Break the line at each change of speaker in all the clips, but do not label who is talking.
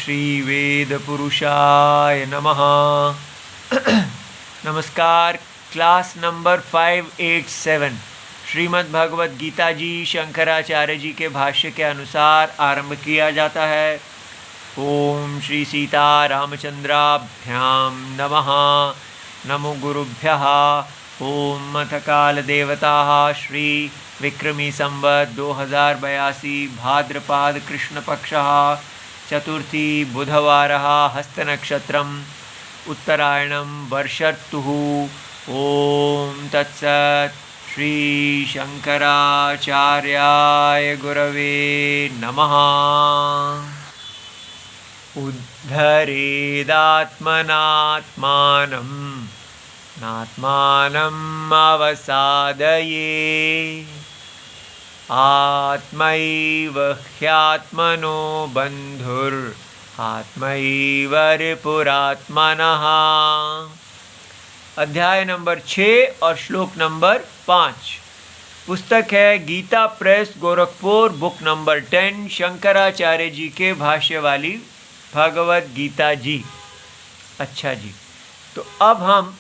श्री वेद पुरुषाय नमः। नमस्कार। क्लास नंबर 587 श्रीमद् भगवद गीता जी शंकराचार्य जी के भाष्य के अनुसार आरंभ किया जाता है। ओम श्री सीता रामचंद्राभ्याम नमः। नमो गुरुभ्यः। ओम अथ काल देवताः श्री विक्रमी संवत् 2082 भाद्रपाद कृष्ण पक्षः चतुर्थी बुधवारः हस्तनक्षत्रम् उत्तरायणं वर्षर्तुः। ओम तत्सत्। श्री शंकराचार्याय गुरवे नमः। उद्धरेदात्मनात्मानं नात्मानम् अवसादये। आत्मैव ह्यात्मनो बन्धुर् आत्मैव रिपुरात्मनः। अध्याय नंबर 6 और श्लोक नंबर 5। पुस्तक है गीता प्रेस गोरखपुर, बुक नंबर 10, शंकराचार्य जी के भाष्य वाली भगवद गीता जी। अच्छा जी, तो अब हम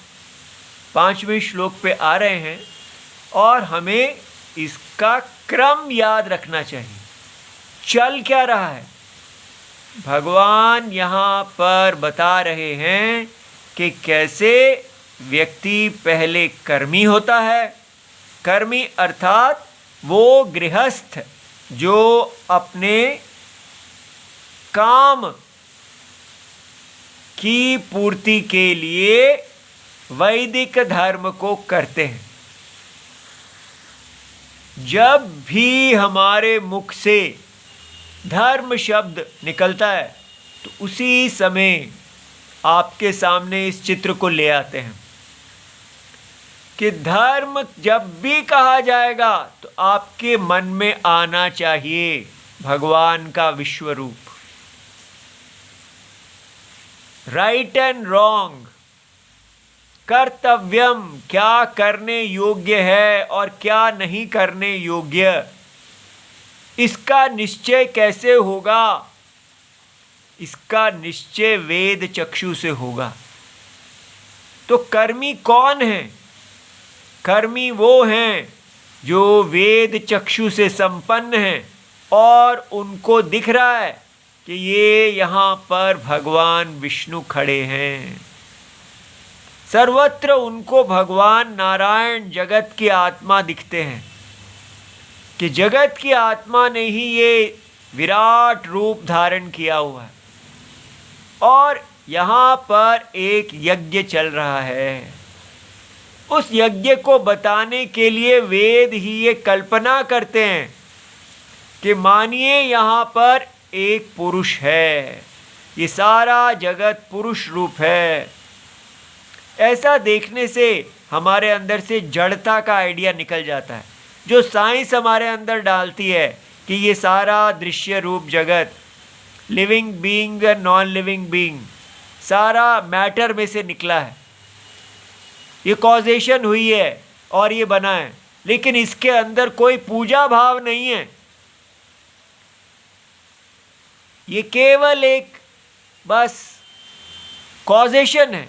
5वें श्लोक पे आ रहे हैं और हमें इसका क्रम याद रखना चाहिए। चल क्या रहा है? भगवान यहाँ पर बता रहे हैं कि कैसे व्यक्ति पहले कर्मी होता है। कर्मी अर्थात वो गृहस्थ जो अपने काम की पूर्ति के लिए वैदिक धर्म को करते हैं। जब भी हमारे मुख से धर्म शब्द निकलता है तो उसी समय आपके सामने इस चित्र को ले आते हैं कि धर्म जब भी कहा जाएगा तो आपके मन में आना चाहिए भगवान का विश्व रूप। राइट एंड रॉन्ग, कर्तव्यम क्या करने योग्य है और क्या नहीं करने योग्य, इसका निश्चय कैसे होगा? इसका निश्चय वेद चक्षु से होगा। तो कर्मी कौन है? कर्मी वो हैं जो वेद चक्षु से संपन्न हैं और उनको दिख रहा है कि ये यहाँ पर भगवान विष्णु खड़े हैं। सर्वत्र उनको भगवान नारायण जगत की आत्मा दिखते हैं कि जगत की आत्मा ने ही ये विराट रूप धारण किया हुआ है। और यहाँ पर एक यज्ञ चल रहा है। उस यज्ञ को बताने के लिए वेद ही ये कल्पना करते हैं कि मानिए यहाँ पर एक पुरुष है, ये सारा जगत पुरुष रूप है। ऐसा देखने से हमारे अंदर से जड़ता का आइडिया निकल जाता है, जो साइंस हमारे अंदर डालती है कि ये सारा दृश्य रूप जगत, लिविंग बीइंग व नॉन लिविंग बीइंग, सारा मैटर में से निकला है। ये कॉजेशन हुई है और ये बना है, लेकिन इसके अंदर कोई पूजा भाव नहीं है। ये केवल एक बस कॉजेशन है,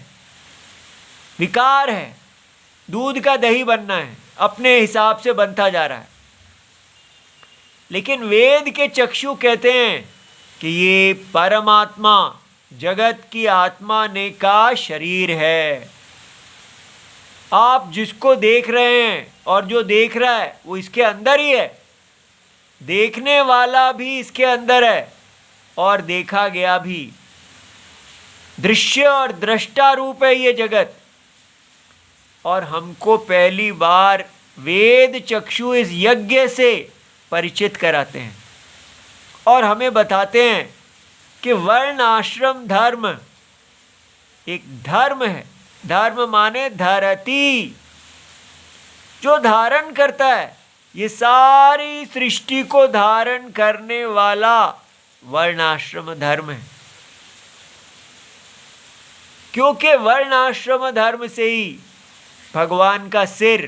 विकार है। दूध का दही बनना है, अपने हिसाब से बनता जा रहा है। लेकिन वेद के चक्षु कहते हैं कि ये परमात्मा जगत की आत्मा ने का शरीर है। आप जिसको देख रहे हैं और जो देख रहा है वो इसके अंदर ही है। देखने वाला भी इसके अंदर है और देखा गया भी। दृश्य और दृष्टा रूप है ये जगत। और हमको पहली बार वेद चक्षु इस यज्ञ से परिचित कराते हैं और हमें बताते हैं कि वर्ण आश्रम धर्म एक धर्म है। धर्म माने धरती, जो धारण करता है। ये सारी सृष्टि को धारण करने वाला वर्णाश्रम धर्म है। क्योंकि वर्णाश्रम धर्म से ही भगवान का सिर,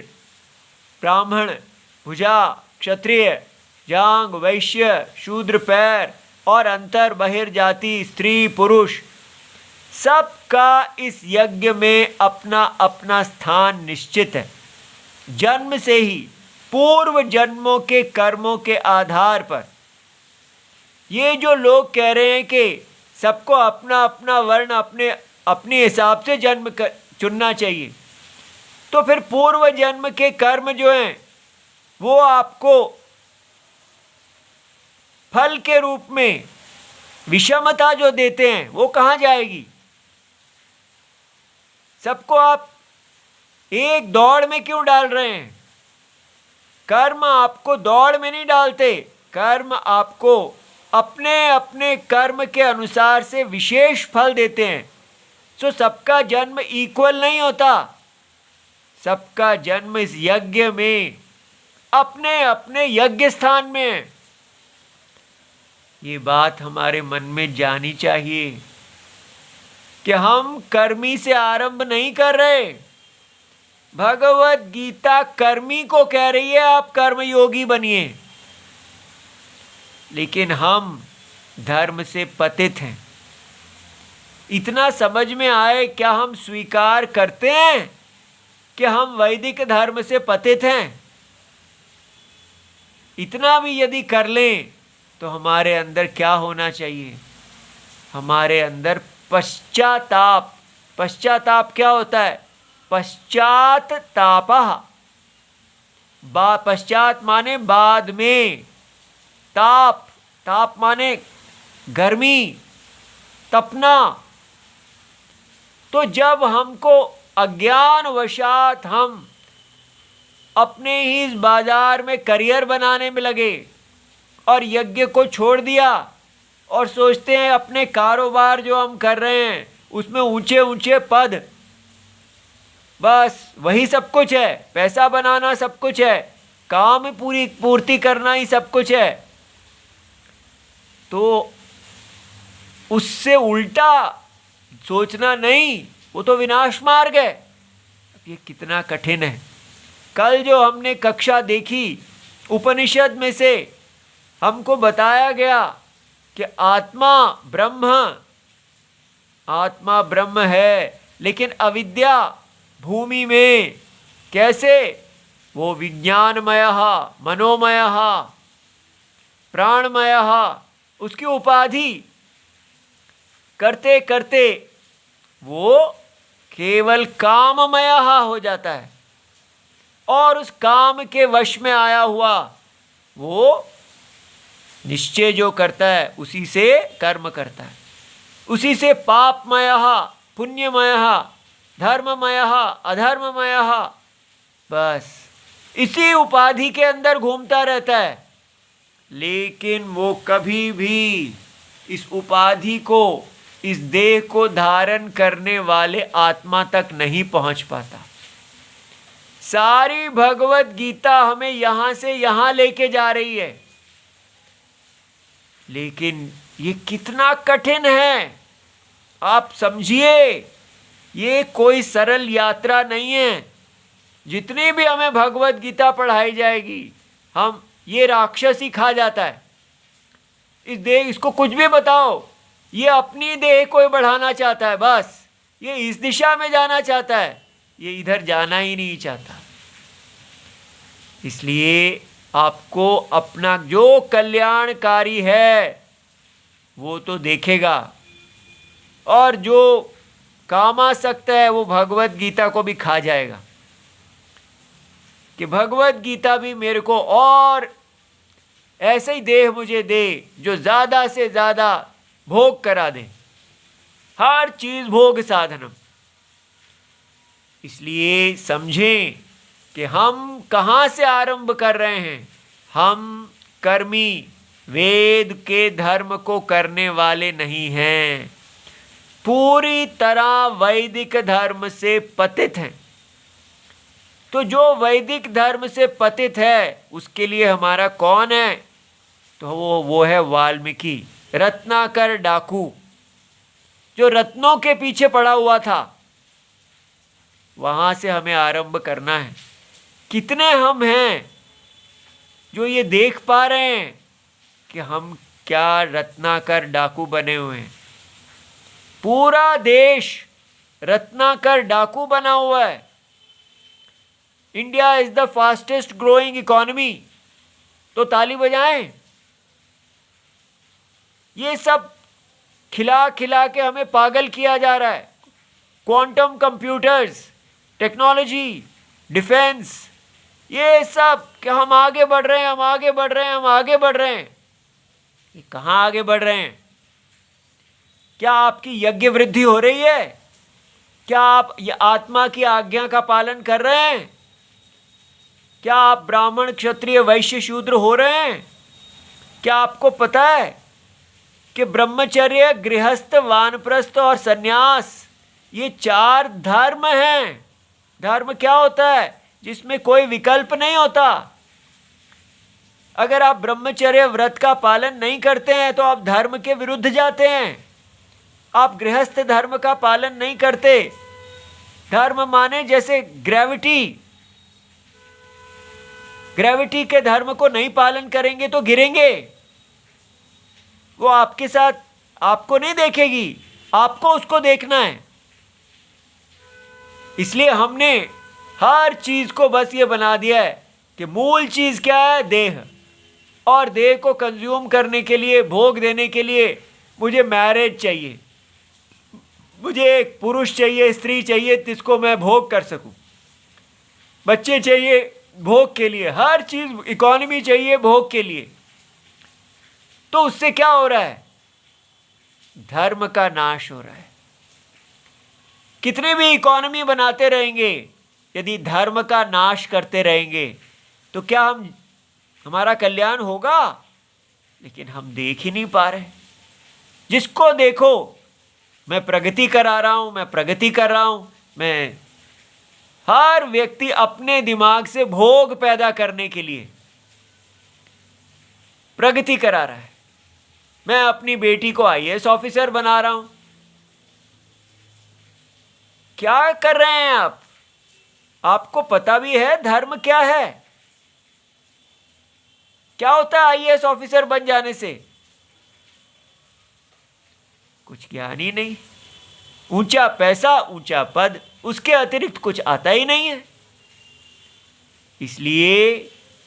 ब्राह्मण भुजा, क्षत्रिय जांग, वैश्य शूद्र पैर, और अंतर बहिर्जाति स्त्री पुरुष सबका इस यज्ञ में अपना अपना स्थान निश्चित है। जन्म से ही पूर्व जन्मों के कर्मों के आधार पर ये जो लोग कह रहे हैं कि सबको अपना अपना वर्ण अपने हिसाब से जन्म चुनना चाहिए, तो फिर पूर्व जन्म के कर्म जो हैं वो आपको फल के रूप में विषमता जो देते हैं वो कहाँ जाएगी? सबको आप एक दौड़ में क्यों डाल रहे हैं? कर्म आपको दौड़ में नहीं डालते, कर्म आपको अपने अपने कर्म के अनुसार से विशेष फल देते हैं। तो सबका जन्म इक्वल नहीं होता, सबका जन्म इस यज्ञ में अपने अपने यज्ञ स्थान में है। ये बात हमारे मन में जानी चाहिए कि हम कर्मी से आरंभ नहीं कर रहे। भगवत गीता कर्मी को कह रही है आप कर्मयोगी बनिए, लेकिन हम धर्म से पतित हैं। इतना समझ में आए, क्या हम स्वीकार करते हैं कि हम वैदिक धर्म से पतित हैं? इतना भी यदि कर लें तो हमारे अंदर क्या होना चाहिए? हमारे अंदर पश्चाताप। पश्चाताप क्या होता है? पश्चात तापः। पश्चात माने बाद में, ताप, ताप माने गर्मी, तपना। तो जब हमको अज्ञानवशात हम अपने ही इस बाजार में करियर बनाने में लगे और यज्ञ को छोड़ दिया और सोचते हैं अपने कारोबार जो हम कर रहे हैं उसमें ऊंचे ऊंचे पद, बस वही सब कुछ है, पैसा बनाना सब कुछ है, काम पूर्ति करना ही सब कुछ है, तो उससे उल्टा सोचना नहीं, वो तो विनाश मार्ग है। अब ये कितना कठिन है। कल जो हमने कक्षा देखी उपनिषद में से हमको बताया गया कि आत्मा ब्रह्म है, लेकिन अविद्या भूमि में कैसे? वो विज्ञानमयः, मनोमयः, प्राणमयः, उसकी उपाधि करते करते वो केवल काममयः हो जाता है और उस काम के वश में आया हुआ वो निश्चय जो करता है उसी से कर्म करता है, उसी से पापमयः, पुण्यमयः, धर्ममयः, अधर्ममयः, बस इसी उपाधि के अंदर घूमता रहता है। लेकिन वो कभी भी इस उपाधि को, इस देह को धारण करने वाले आत्मा तक नहीं पहुंच पाता। सारी भगवत गीता हमें यहां से यहां लेके जा रही है, लेकिन ये कितना कठिन है आप समझिए। ये कोई सरल यात्रा नहीं है। जितनी भी हमें भगवत गीता पढ़ाई जाएगी, हम ये राक्षस ही खा जाता है। इस देह, इसको कुछ भी बताओ, ये अपनी देह को बढ़ाना चाहता है, बस ये इस दिशा में जाना चाहता है, ये इधर जाना ही नहीं चाहता। इसलिए आपको अपना जो कल्याणकारी है वो तो देखेगा, और जो कामासक्त है वो भगवत गीता को भी खा जाएगा कि भगवत गीता भी मेरे को और ऐसे ही देह मुझे दे जो ज़्यादा से ज़्यादा भोग करा दे, हर चीज़ भोग साधनम। इसलिए समझें कि हम कहाँ से आरंभ कर रहे हैं। हम कर्मी वेद के धर्म को करने वाले नहीं हैं, पूरी तरह वैदिक धर्म से पतित हैं। तो जो वैदिक धर्म से पतित है उसके लिए हमारा कौन है? तो वो है वाल्मीकि, रत्नाकर डाकू, जो रत्नों के पीछे पड़ा हुआ था। वहां से हमें आरंभ करना है। कितने हम हैं जो ये देख पा रहे हैं कि हम क्या रत्नाकर डाकू बने हुए हैं। पूरा देश रत्नाकर डाकू बना हुआ है। India is the fastest growing economy, तो ताली बजाएं। ये सब खिला खिला के हमें पागल किया जा रहा है। क्वांटम कंप्यूटर्स, टेक्नोलॉजी, डिफेंस, ये सब कि हम आगे बढ़ रहे हैं, हम आगे बढ़ रहे हैं, हम आगे बढ़ रहे हैं। ये कहाँ आगे बढ़ रहे हैं? क्या आपकी यज्ञ वृद्धि हो रही है? क्या आप ये आत्मा की आज्ञा का पालन कर रहे हैं? क्या आप ब्राह्मण, क्षत्रिय, वैश्य, शूद्र हो रहे हैं? क्या आपको पता है कि ब्रह्मचर्य, गृहस्थ, वानप्रस्थ और सन्यास ये 4 धर्म हैं। धर्म क्या होता है? जिसमें कोई विकल्प नहीं होता। अगर आप ब्रह्मचर्य व्रत का पालन नहीं करते हैं तो आप धर्म के विरुद्ध जाते हैं। आप गृहस्थ धर्म का पालन नहीं करते। धर्म माने जैसे ग्रेविटी, ग्रेविटी के धर्म को नहीं पालन करेंगे तो गिरेंगे। वो आपके साथ आपको नहीं देखेगी, आपको उसको देखना है। इसलिए हमने हर चीज को बस ये बना दिया है कि मूल चीज क्या है? देह। और देह को कंज्यूम करने के लिए, भोग देने के लिए मुझे मैरिज चाहिए, मुझे एक पुरुष चाहिए, स्त्री चाहिए जिसको मैं भोग कर सकूं, बच्चे चाहिए भोग के लिए, हर चीज, इकोनॉमी चाहिए भोग के लिए। तो उससे क्या हो रहा है? धर्म का नाश हो रहा है। कितने भी इकोनॉमी बनाते रहेंगे, यदि धर्म का नाश करते रहेंगे तो क्या हमारा कल्याण होगा? लेकिन हम देख ही नहीं पा रहे। जिसको देखो मैं प्रगति करा रहा हूं, मैं प्रगति कर रहा हूं, मैं हर व्यक्ति अपने दिमाग से भोग पैदा करने के लिए प्रगति करा रहा है। मैं अपनी बेटी को आईएएस ऑफिसर बना रहा हूं। क्या कर रहे हैं आप? आपको पता भी है धर्म क्या है? क्या होता है आईएएस ऑफिसर बन जाने से? कुछ ज्ञान ही नहीं। ऊंचा पैसा, ऊंचा पद, उसके अतिरिक्त कुछ आता ही नहीं है। इसलिए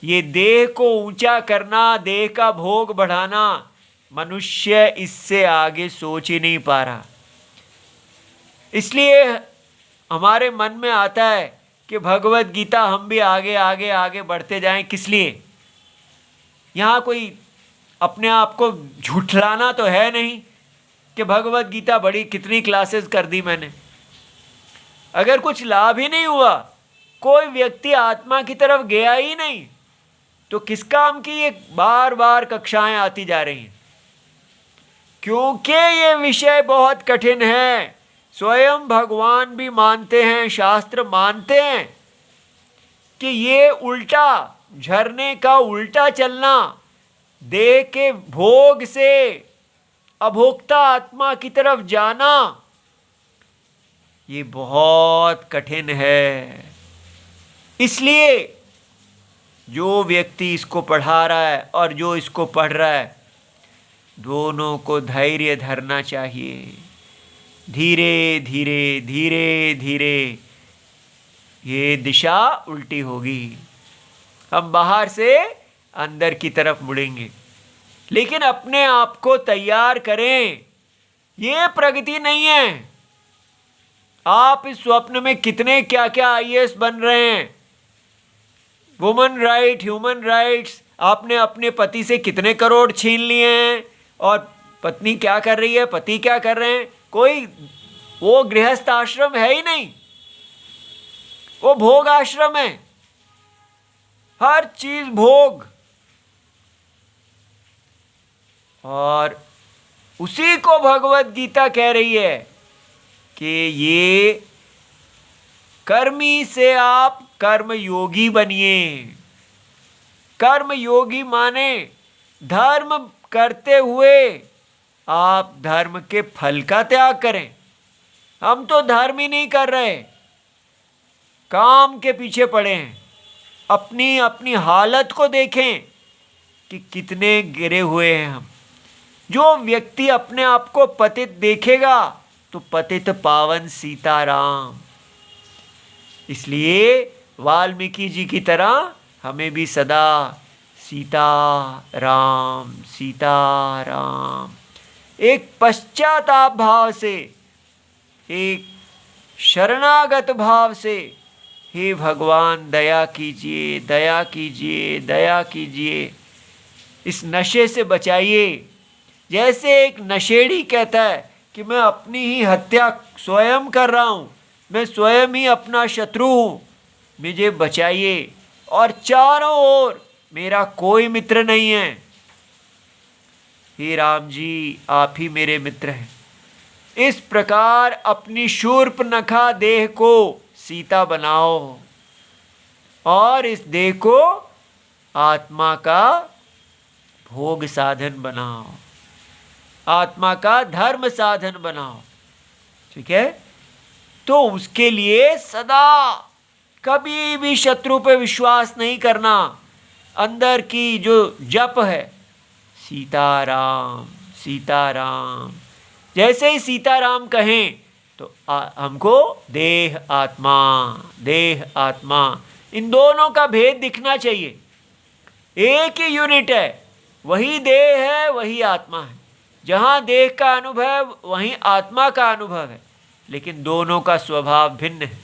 ये देह को ऊंचा करना, देह का भोग बढ़ाना, मनुष्य इससे आगे सोच ही नहीं पा रहा। इसलिए हमारे मन में आता है कि भगवत गीता हम भी आगे आगे आगे बढ़ते जाएं। किस लिए? यहाँ कोई अपने आप को झूठलाना तो है नहीं कि भगवत गीता बड़ी कितनी क्लासेस कर दी मैंने। अगर कुछ लाभ ही नहीं हुआ, कोई व्यक्ति आत्मा की तरफ गया ही नहीं, तो किस काम की ये बार बार कक्षाएं आती जा रही हैं? क्योंकि ये विषय बहुत कठिन है। स्वयं भगवान भी मानते हैं, शास्त्र मानते हैं कि ये उल्टा, झरने का उल्टा चलना, देह के भोग से अभोक्ता आत्मा की तरफ जाना, ये बहुत कठिन है। इसलिए जो व्यक्ति इसको पढ़ा रहा है और जो इसको पढ़ रहा है, दोनों को धैर्य धरना चाहिए। धीरे धीरे धीरे धीरे ये दिशा उल्टी होगी। हम बाहर से अंदर की तरफ मुड़ेंगे। लेकिन अपने आप को तैयार करें। ये प्रगति नहीं है। आप इस स्वप्न में कितने क्या क्या आईएएस बन रहे हैं, वुमन राइट, ह्यूमन राइट्स, आपने अपने पति से कितने करोड़ छीन लिए हैं, और पत्नी क्या कर रही है, पति क्या कर रहे हैं। कोई वो गृहस्थ आश्रम है ही नहीं, वो भोग आश्रम है। हर चीज भोग। और उसी को भगवत गीता कह रही है कि ये कर्मी से आप कर्म योगी बनिए। कर्म योगी माने धर्म करते हुए आप धर्म के फल का त्याग करें। हम तो धर्म ही नहीं कर रहे, काम के पीछे पड़े हैं। अपनी अपनी हालत को देखें कि कितने गिरे हुए हैं हम। जो व्यक्ति अपने आप को पतित देखेगा तो पतित पावन सीताराम। इसलिए वाल्मीकि जी की तरह हमें भी सदा सीता राम सीता राम, एक पश्चाताप भाव से, एक शरणागत भाव से, हे भगवान दया कीजिए दया कीजिए दया कीजिए, इस नशे से बचाइए। जैसे एक नशेड़ी कहता है कि मैं अपनी ही हत्या स्वयं कर रहा हूँ, मैं स्वयं ही अपना शत्रु हूँ, मुझे बचाइए, और चारों ओर मेरा कोई मित्र नहीं है। हे राम जी, आप ही मेरे मित्र हैं। इस प्रकार अपनी शूर्पणखा देह को सीता बनाओ और इस देह को आत्मा का भोग साधन बनाओ, आत्मा का धर्म साधन बनाओ। ठीक है, तो उसके लिए सदा कभी भी शत्रु पे विश्वास नहीं करना। अंदर की जो जप है सीताराम सीताराम, जैसे ही सीताराम कहें तो हमको देह आत्मा इन दोनों का भेद दिखना चाहिए। एक ही यूनिट है, वही देह है वही आत्मा है। जहाँ देह का अनुभव वहीं आत्मा का अनुभव है, लेकिन दोनों का स्वभाव भिन्न है।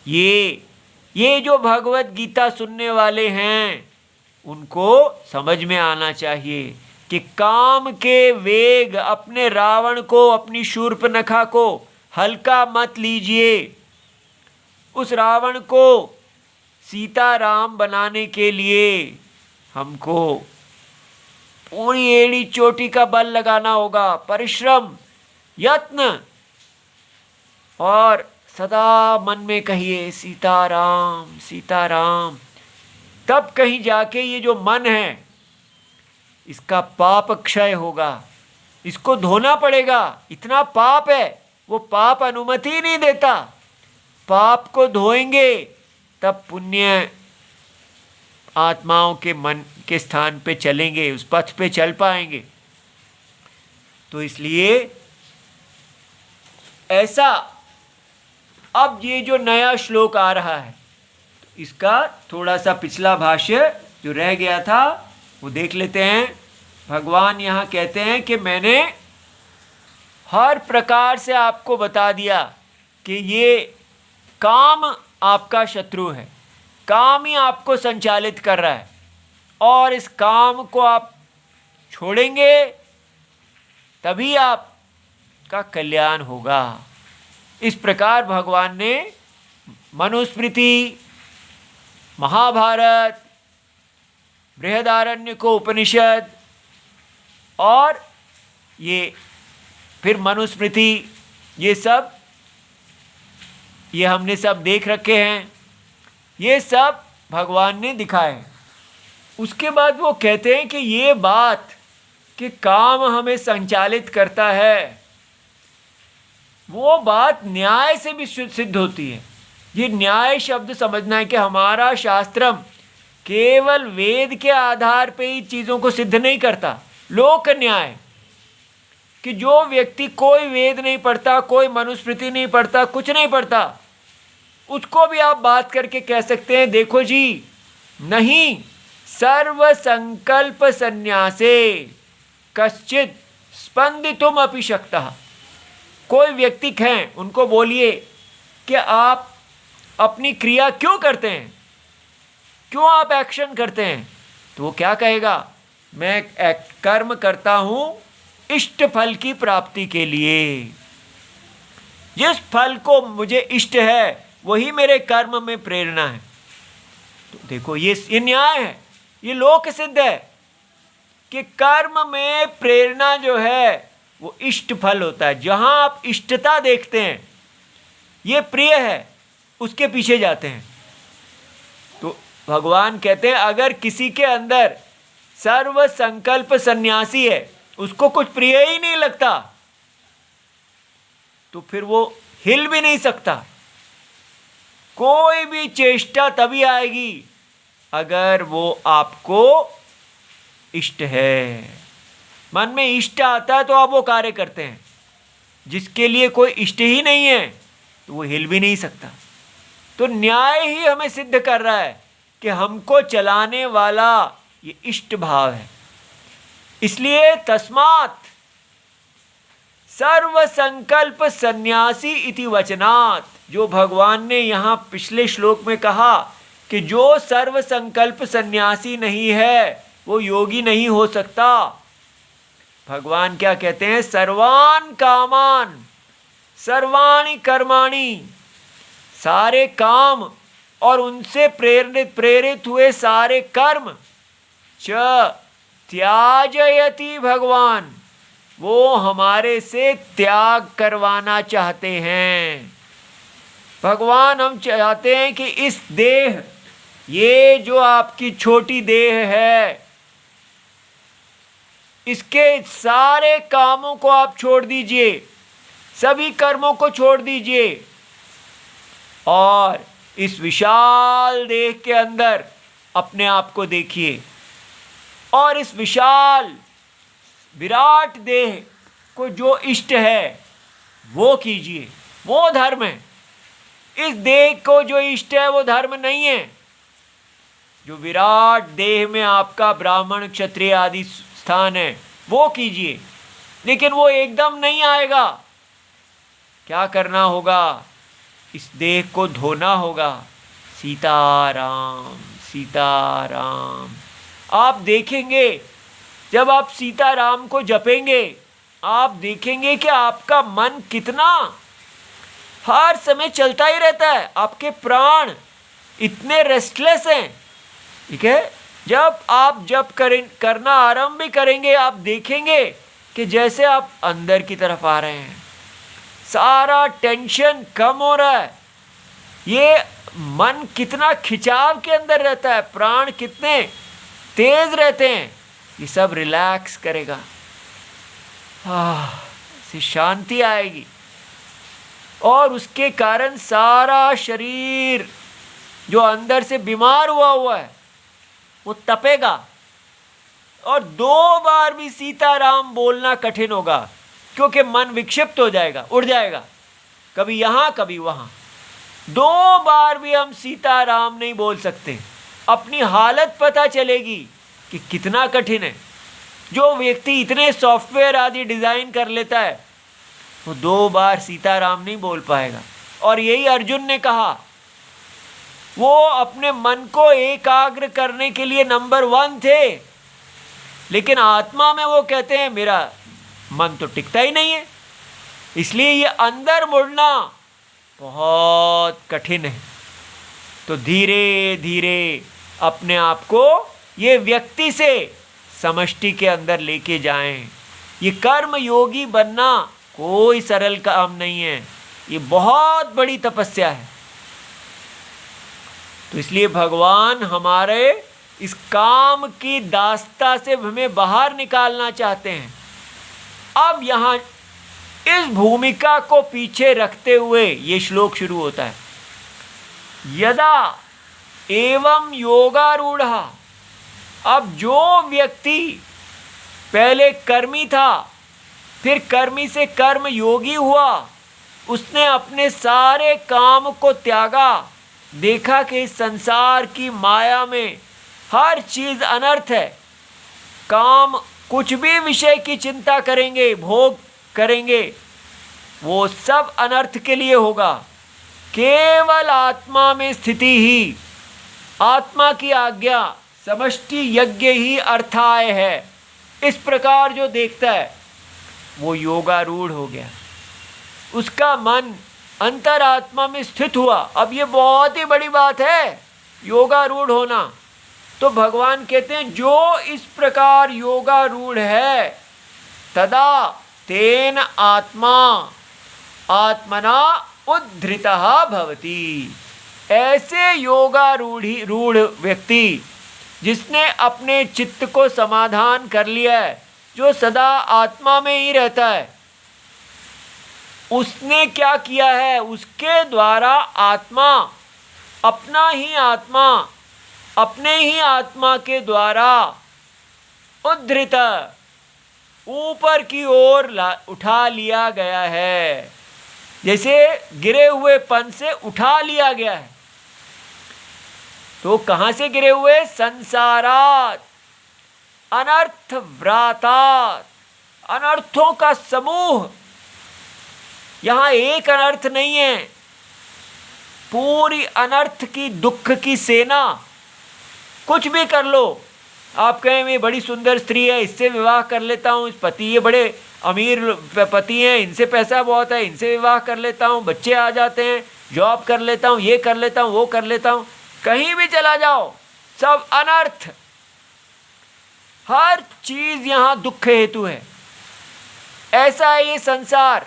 ये जो भगवत गीता सुनने वाले हैं उनको समझ में आना चाहिए कि काम के वेग, अपने रावण को, अपनी शूर्पणखा को हल्का मत लीजिए। उस रावण को सीता राम बनाने के लिए हमको पूरी एड़ी चोटी का बल लगाना होगा, परिश्रम, यत्न, और सदा मन में कहिए सीताराम सीताराम। तब कहीं जाके ये जो मन है इसका पाप क्षय होगा, इसको धोना पड़ेगा। इतना पाप है, वो पाप अनुमति नहीं देता। पाप को धोएंगे तब पुण्य आत्माओं के मन के स्थान पे चलेंगे, उस पथ पे चल पाएंगे। तो इसलिए ऐसा, अब ये जो नया श्लोक आ रहा है इसका थोड़ा सा पिछला भाष्य जो रह गया था वो देख लेते हैं। भगवान यहाँ कहते हैं कि मैंने हर प्रकार से आपको बता दिया कि ये काम आपका शत्रु है, काम ही आपको संचालित कर रहा है, और इस काम को आप छोड़ेंगे तभी आपका कल्याण होगा। इस प्रकार भगवान ने मनुस्मृति, महाभारत, बृहदारण्यक उपनिषद और ये फिर मनुस्मृति, ये हमने सब देख रखे हैं, ये सब भगवान ने दिखाए। उसके बाद वो कहते हैं कि ये बात कि काम हमें संचालित करता है, वो बात न्याय से भी सिद्ध होती है। ये न्याय शब्द समझना है कि हमारा शास्त्रम केवल वेद के आधार पे ही चीज़ों को सिद्ध नहीं करता। लोक न्याय, कि जो व्यक्ति कोई वेद नहीं पढ़ता, कोई मनुस्मृति नहीं पढ़ता, कुछ नहीं पढ़ता, उसको भी आप बात करके कह सकते हैं देखो जी, नहीं, सर्व संकल्प संन्यासे कश्चित स्पंदितुम अपि शक्तः। कोई व्यक्ति हैं, उनको बोलिए कि आप अपनी क्रिया क्यों करते हैं, क्यों आप एक्शन करते हैं, तो वो क्या कहेगा, मैं कर्म करता हूँ इष्ट फल की प्राप्ति के लिए। जिस फल को मुझे इष्ट है वही मेरे कर्म में प्रेरणा है। तो देखो ये न्याय है, ये लोक सिद्ध है कि कर्म में प्रेरणा जो है वो इष्ट फल होता है। जहाँ आप इष्टता देखते हैं, ये प्रिय है, उसके पीछे जाते हैं। तो भगवान कहते हैं अगर किसी के अंदर सर्व संकल्प सन्यासी है, उसको कुछ प्रिय ही नहीं लगता, तो फिर वो हिल भी नहीं सकता। कोई भी चेष्टा तभी आएगी अगर वो आपको इष्ट है। मन में इष्ट आता है तो आप वो कार्य करते हैं। जिसके लिए कोई इष्ट ही नहीं है तो वो हिल भी नहीं सकता। तो न्याय ही हमें सिद्ध कर रहा है कि हमको चलाने वाला ये इष्ट भाव है। इसलिए तस्मात् सर्व संकल्प सन्यासी इति वचनात्, जो भगवान ने यहाँ पिछले श्लोक में कहा कि जो सर्व संकल्प सन्यासी नहीं है वो योगी नहीं हो सकता। भगवान क्या कहते हैं? सर्वान कामान सर्वाणि कर्माणि, सारे काम और उनसे प्रेरित हुए सारे कर्म च त्याजयति भगवान, वो हमारे से त्याग करवाना चाहते हैं। भगवान हम चाहते हैं कि इस देह, ये जो आपकी छोटी देह है, इसके सारे कामों को आप छोड़ दीजिए, सभी कर्मों को छोड़ दीजिए और इस विशाल देह के अंदर अपने आप को देखिए और इस विशाल विराट देह को जो इष्ट है वो कीजिए, वो धर्म है। इस देह को जो इष्ट है वो धर्म नहीं है। जो विराट देह में आपका ब्राह्मण क्षत्रिय आदि स्थान है वो कीजिए, लेकिन वो एकदम नहीं आएगा। क्या करना होगा? इस देह को धोना होगा। सीताराम सीताराम। आप देखेंगे जब आप सीताराम को जपेंगे, आप देखेंगे कि आपका मन कितना हर समय चलता ही रहता है। आपके प्राण इतने रेस्टलेस हैं, ठीक है। जब आप करना आरंभ भी करेंगे, आप देखेंगे कि जैसे आप अंदर की तरफ आ रहे हैं, सारा टेंशन कम हो रहा है। ये मन कितना खिंचाव के अंदर रहता है, प्राण कितने तेज रहते हैं, ये सब रिलैक्स करेगा। से शांति आएगी और उसके कारण सारा शरीर जो अंदर से बीमार हुआ है वो तपेगा। और 2 बार भी सीताराम बोलना कठिन होगा, क्योंकि मन विक्षिप्त हो जाएगा, उड़ जाएगा, कभी यहाँ कभी वहाँ। 2 बार भी हम सीताराम नहीं बोल सकते। अपनी हालत पता चलेगी कि कितना कठिन है। जो व्यक्ति इतने सॉफ्टवेयर आदि डिज़ाइन कर लेता है वो 2 बार सीताराम नहीं बोल पाएगा। और यही अर्जुन ने कहा, वो अपने मन को एकाग्र करने के लिए नंबर 1 थे, लेकिन आत्मा में वो कहते हैं मेरा मन तो टिकता ही नहीं है। इसलिए ये अंदर मुड़ना बहुत कठिन है। तो धीरे धीरे अपने आप को ये व्यक्ति से समष्टि के अंदर लेके जाएं। ये कर्म योगी बनना कोई सरल काम नहीं है, ये बहुत बड़ी तपस्या है। तो इसलिए भगवान हमारे इस काम की दास्ता से हमें बाहर निकालना चाहते हैं। अब यहाँ इस भूमिका को पीछे रखते हुए ये श्लोक शुरू होता है। यदा एवं योगारूढ़, अब जो व्यक्ति पहले कर्मी था, फिर कर्मी से कर्म योगी हुआ, उसने अपने सारे काम को त्यागा, देखा कि इस संसार की माया में हर चीज़ अनर्थ है। काम कुछ भी विषय की चिंता करेंगे, भोग करेंगे, वो सब अनर्थ के लिए होगा। केवल आत्मा में स्थिति ही, आत्मा की आज्ञा, समष्टि यज्ञ ही अर्थाय है। इस प्रकार जो देखता है वो योगारूढ़ हो गया, उसका मन अंतरात्मा में स्थित हुआ। अब ये बहुत ही बड़ी बात है योगारूढ़ होना। तो भगवान कहते हैं जो इस प्रकार योगारूढ़ है, तदा तेन आत्मा आत्मना उद्धृतः भवति। ऐसे योगारूढ़ व्यक्ति जिसने अपने चित्त को समाधान कर लिया है, जो सदा आत्मा में ही रहता है, उसने क्या किया है? उसके द्वारा आत्मा, अपना ही आत्मा, अपने ही आत्मा के द्वारा उद्धृत, ऊपर की ओर उठा लिया गया है, जैसे गिरे हुए पन से उठा लिया गया है। तो कहां से गिरे हुए? संसारात, अनर्थ व्रातात, अनर्थों का समूह। यहां एक अनर्थ नहीं है, पूरी अनर्थ की, दुख की सेना। कुछ भी कर लो, आप कहें मैं बड़ी सुंदर स्त्री है, इससे विवाह कर लेता हूँ, इस पति ये बड़े अमीर पति हैं, इनसे पैसा बहुत है, इनसे विवाह कर लेता हूँ, बच्चे आ जाते हैं, जॉब कर लेता हूँ, ये कर लेता हूँ, वो कर लेता हूँ। कहीं भी चला जाओ सब अनर्थ, हर चीज यहां दुख हेतु है। ऐसा है ये संसार।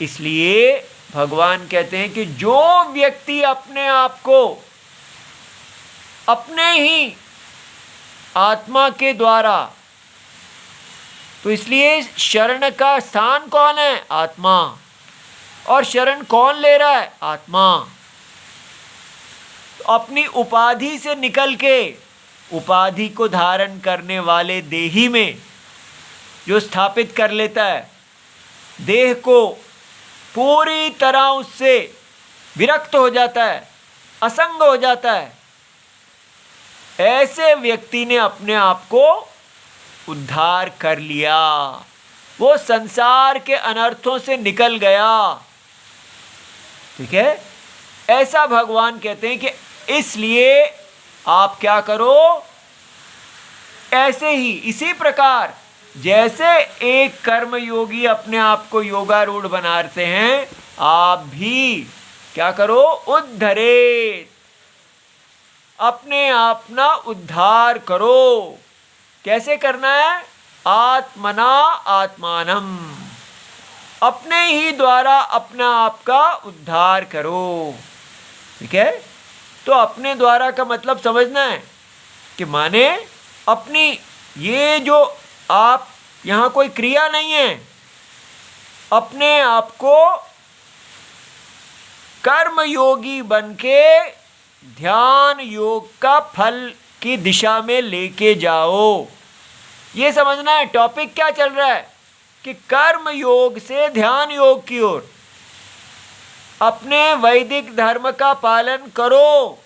इसलिए भगवान कहते हैं कि जो व्यक्ति अपने आप को अपने ही आत्मा के द्वारा, तो इसलिए शरण का स्थान कौन है? आत्मा। और शरण कौन ले रहा है? आत्मा। तो अपनी उपाधि से निकल के उपाधि को धारण करने वाले देही में जो स्थापित कर लेता है, देह को पूरी तरह उससे विरक्त हो जाता है, असंग हो जाता है, ऐसे व्यक्ति ने अपने आप को उद्धार कर लिया, वो संसार के अनर्थों से निकल गया। ठीक है, ऐसा भगवान कहते हैं कि इसलिए आप क्या करो, ऐसे ही इसी प्रकार जैसे एक कर्म योगी अपने आप को योगारूढ़ बनाते हैं, आप भी क्या करो, उद्धरे, अपने आप ना उद्धार करो। कैसे करना है? आत्मना आत्मानम, अपने ही द्वारा अपना आप का उद्धार करो। ठीक है, तो अपने द्वारा का मतलब समझना है कि माने अपनी, ये जो आप यहां कोई क्रिया नहीं है, अपने आप को कर्म योगी बनके ध्यान योग का फल की दिशा में लेके जाओ। ये समझना है टॉपिक क्या चल रहा है कि कर्म योग से ध्यान योग की ओर अपने वैदिक धर्म का पालन करो,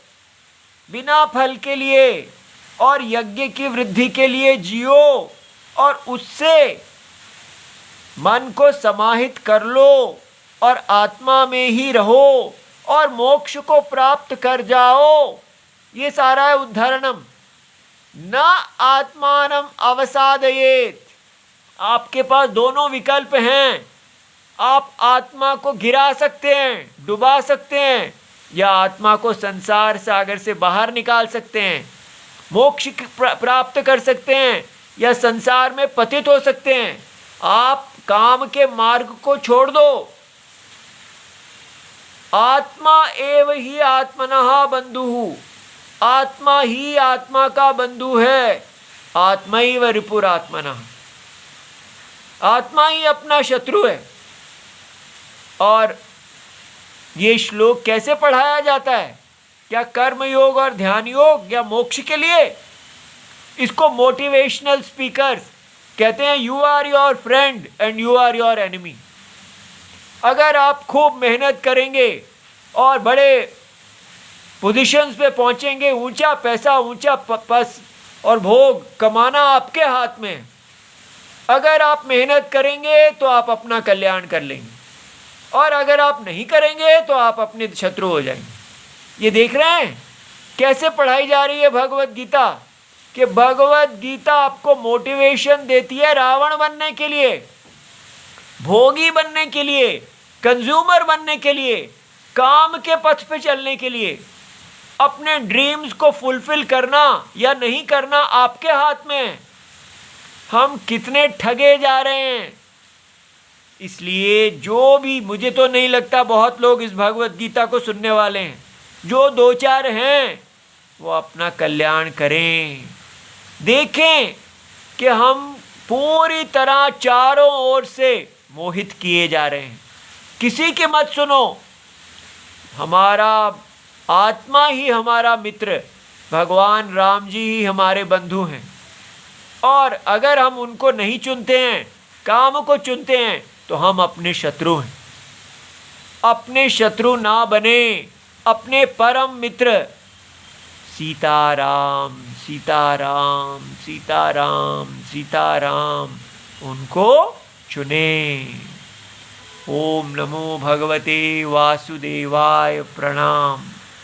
बिना फल के लिए और यज्ञ की वृद्धि के लिए जियो, और उससे मन को समाहित कर लो और आत्मा में ही रहो और मोक्ष को प्राप्त कर जाओ। ये सारा है उद्धरणम। न आत्मानम अवसादयेत, आपके पास दोनों विकल्प हैं। आप आत्मा को गिरा सकते हैं, डुबा सकते हैं, या आत्मा को संसार सागर से बाहर निकाल सकते हैं, मोक्ष प्राप्त कर सकते हैं, या संसार में पतित हो सकते हैं। आप काम के मार्ग को छोड़ दो। आत्मा एव ही आत्मनः बंधुः, आत्मा ही आत्मा का बंधु है। आत्मैव रिपुरात्मनः, आत्मा ही अपना शत्रु है। और ये श्लोक कैसे पढ़ाया जाता है? क्या कर्म योग और ध्यान योग या मोक्ष के लिए? इसको मोटिवेशनल स्पीकर्स कहते हैं, you are your friend and you are your enemy. अगर आप खूब मेहनत करेंगे और बड़े पोजीशंस पे पहुंचेंगे, ऊंचा पैसा, ऊंचा पस और भोग कमाना आपके हाथ में। अगर आप मेहनत करेंगे तो आप अपना कल्याण कर लेंगे, और अगर आप नहीं करेंगे तो आप अपने शत्रु हो जाएंगे। ये देख रहे हैं कैसे पढ़ाई जा रही है भगवत गीता, कि भगवत गीता आपको मोटिवेशन देती है रावण बनने के लिए, भोगी बनने के लिए, कंज्यूमर बनने के लिए, काम के पथ पे चलने के लिए। अपने ड्रीम्स को फुलफिल करना या नहीं करना आपके हाथ में है। हम कितने ठगे जा रहे हैं। इसलिए जो भी, मुझे तो नहीं लगता बहुत लोग इस भगवत गीता को सुनने वाले हैं, जो दो चार हैं वो अपना कल्याण करें। देखें कि हम पूरी तरह चारों ओर से मोहित किए जा रहे हैं। किसी की मत सुनो, हमारा आत्मा ही हमारा मित्र, भगवान राम जी ही हमारे बंधु हैं। और अगर हम उनको नहीं चुनते हैं, काम को चुनते हैं, तो हम अपने शत्रु हैं। अपने शत्रु ना बने, अपने परम मित्र सीताराम सीताराम सीताराम सीताराम उनको चुने। ओम नमो भगवते वासुदेवाय। प्रणाम।